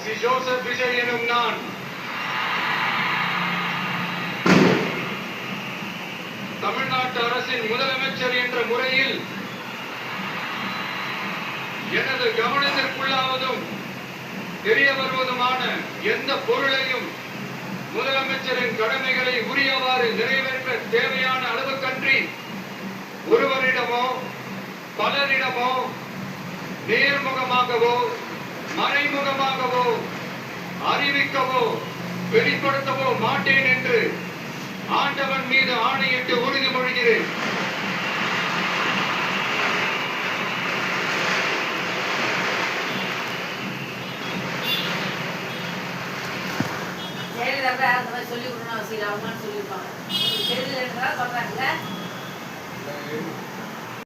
C Joseph Vijay எனும் நான் தமிழ்நாட்டு அரசின் முதலமைச்சர் என்ற முறையில் எனது கவனத்திற்குள்ளாவதும் தெரிய வருவதுமான எந்த பொருளையும் முதலமைச்சரின் கடமைகளை உரியவாறு நிறைவேற்ற தேவையான அளவுக்கன்றி ஒருவரிடமோ பலரிடமோ நேர்முகமாகவோ மறைமுகமாகவோ அறிவிக்கவோ வெளிப்படுத்தவோ மாட்டேன் என்று ஆண்டவன் மீது ஆணையிட்டு உறுதிமொழிகிறேன். சொல்லி கொடுக்கணும் அவசியம் அவங்கன்னு சொல்லியிருப்பாங்க. சொல்றாங்க